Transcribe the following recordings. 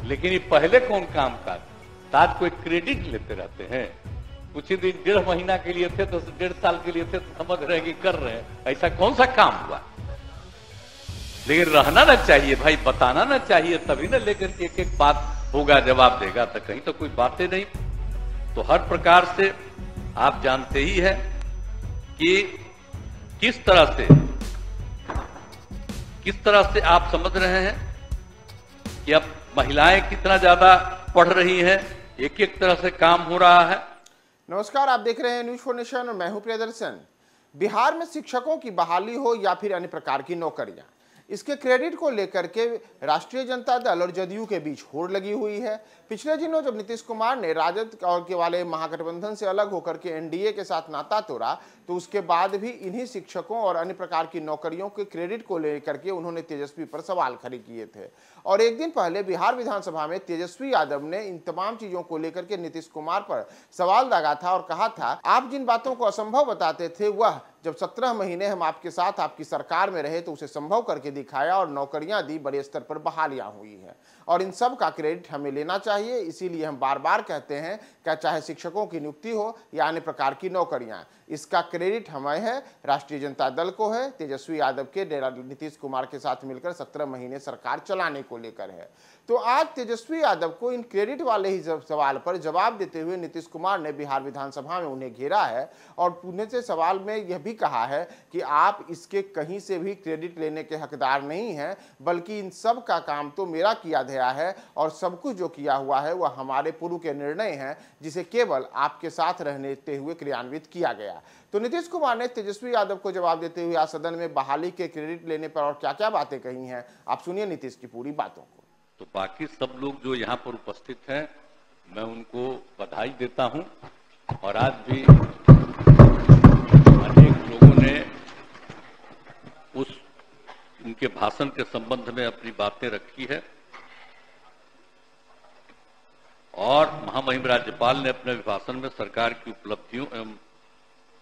लेकिन ये पहले कौन काम का था? आज कोई क्रेडिट लेते रहते हैं। कुछ ही दिन 1.5 महीना के लिए थे तो 1.5 साल के लिए थे तो समझ रहे हैं कि कर रहे हैं। ऐसा कौन सा काम हुआ? लेकिन रहना ना चाहिए भाई, बताना ना चाहिए, तभी ना लेकर के एक एक बात होगा, जवाब देगा। तो कहीं तो कोई बातें नहीं। तो हर प्रकार से आप जानते ही है कि किस तरह से आप समझ रहे हैं कि अब महिलाएं कितना ज्यादा पढ़ रही हैं, एक एक तरह से काम हो रहा है। नमस्कार, आप देख रहे हैं न्यूज़ फॉर नेशन और मैं हूं प्रियदर्शन। बिहार में शिक्षकों की बहाली हो या फिर अन्य प्रकार की नौकरियां, इसके क्रेडिट को लेकर के राष्ट्रीय जनता दल और जदयू के बीच होड़ लगी हुई है। पिछले दिनों जब नीतीश कुमार ने राजद और के वाले महागठबंधन से अलग होकर के एनडीए के साथ नाता तोड़ा, तो उसके बाद भी इन्हीं शिक्षकों और अन्य प्रकार की नौकरियों के क्रेडिट को लेकर के उन्होंने तेजस्वी पर सवाल खड़े किए थे। और एक दिन पहले बिहार विधानसभा में तेजस्वी यादव ने इन तमाम चीजों को लेकर के नीतीश कुमार पर सवाल दागा था और कहा था, आप जिन बातों को असंभव बताते थे, वह जब 17 महीने हम आपके साथ आपकी सरकार में रहे तो उसे संभव करके दिखाया और नौकरियां दी, बड़े स्तर पर बहालियां हुई हैं और इन सब का क्रेडिट हमें लेना चाहिए। इसीलिए हम बार बार कहते हैं कि चाहे शिक्षकों की नियुक्ति हो या अन्य प्रकार की नौकरियां, इसका क्रेडिट हमें है, राष्ट्रीय जनता दल को है, तेजस्वी यादव के नीतीश कुमार के साथ मिलकर 17 महीने सरकार चलाने को लेकर है। तो आज तेजस्वी यादव को इन क्रेडिट वाले ही सवाल पर जवाब देते हुए नीतीश कुमार ने बिहार विधानसभा में उन्हें घेरा है और पुणे से सवाल में यह भी कहा है कि आप इसके कहीं से भी क्रेडिट लेने के हकदार नहीं हैं, बल्कि इन सब का काम तो मेरा किया गया है और सब कुछ जो किया हुआ है वह हमारे पूर्व के निर्णय हैं, जिसे केवल आपके साथ रहते हुए क्रियान्वित किया गया। तो नीतीश कुमार ने तेजस्वी यादव को जवाब देते हुए आज सदन में बहाली के क्रेडिट लेने पर और क्या क्या बातें कही हैं, आप सुनिए नीतीश की पूरी बातों को। तो बाकी सब लोग जो यहाँ पर उपस्थित हैं, मैं उनको बधाई देता हूँ। और आज भी अनेक लोगों ने उनके भाषण के संबंध में अपनी बातें रखी है और महामहिम राज्यपाल ने अपने भाषण में सरकार की उपलब्धियों एवं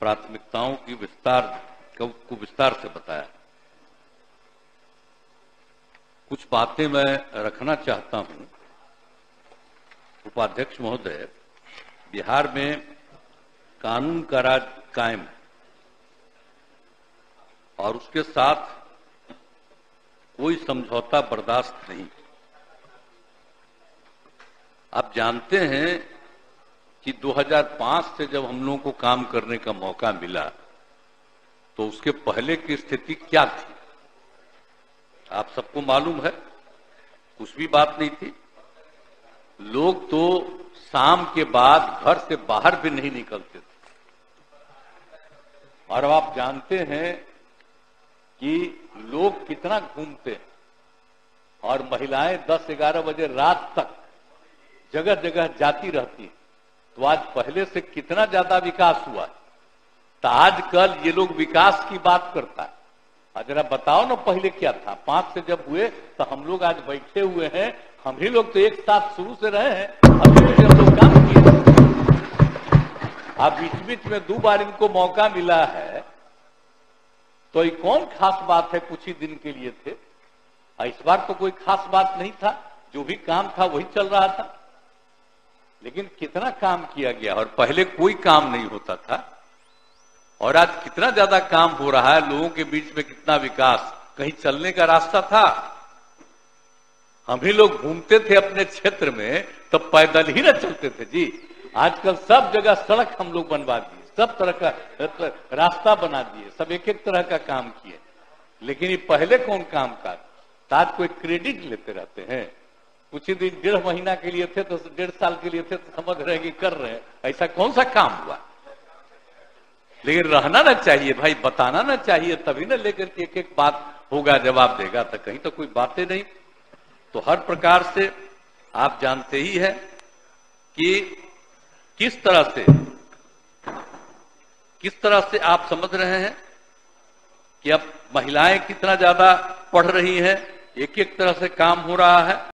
प्राथमिकताओं की विस्तार से बताया। कुछ बातें मैं रखना चाहता हूं। उपाध्यक्ष महोदय, बिहार में कानून का राज कायम है और उसके साथ कोई समझौता बर्दाश्त नहीं। आप जानते हैं कि 2005 से जब हम लोगों को काम करने का मौका मिला तो उसके पहले की स्थिति क्या थी आप सबको मालूम है। कुछ भी बात नहीं थी। लोग तो शाम के बाद घर से बाहर भी नहीं निकलते थे। और आप जानते हैं कि लोग कितना घूमते हैं और महिलाएं 10-11 बजे रात तक जगह जगह जाती रहती है। तो आज पहले से कितना ज्यादा विकास हुआ है। तो आजकल ये लोग विकास की बात करता है। जरा बताओ ना पहले क्या था। 5 से जब हुए तो हम लोग आज बैठे हुए हैं। हम ही लोग तो एक साथ शुरू से रहे हैं, अभी भी हम लोग काम किए। अब बीच बीच में 2 बार इनको मौका मिला है, तो ये कौन खास बात है? कुछ ही दिन के लिए थे। इस बार तो कोई खास बात नहीं था, जो भी काम था वही चल रहा था। लेकिन कितना काम किया गया और पहले कोई काम नहीं होता था और आज कितना ज्यादा काम हो रहा है। लोगों के बीच में कितना विकास। कहीं चलने का रास्ता था? हम ही लोग घूमते थे अपने क्षेत्र में, तो पैदल ही ना चलते थे जी। आजकल सब जगह सड़क हम लोग बनवा दिए, सब तरह का रास्ता बना दिए, सब एक एक तरह का काम किए। लेकिन ये पहले कौन काम का था? आज कोई क्रेडिट लेते रहते हैं। कुछ ही दिन 1.5 महीना के लिए थे तो 1.5 साल के लिए थे तो समझ रहे हैं कि कर रहे हैं। ऐसा कौन सा काम हुआ? लेकिन रहना ना चाहिए भाई, बताना ना चाहिए, तभी ना लेकर के एक एक बात होगा, जवाब देगा। तो कहीं तो कोई बातें नहीं। तो हर प्रकार से आप जानते ही है कि किस तरह से आप समझ रहे हैं कि अब महिलाएं कितना ज्यादा पढ़ रही हैं, एक एक तरह से काम हो रहा है।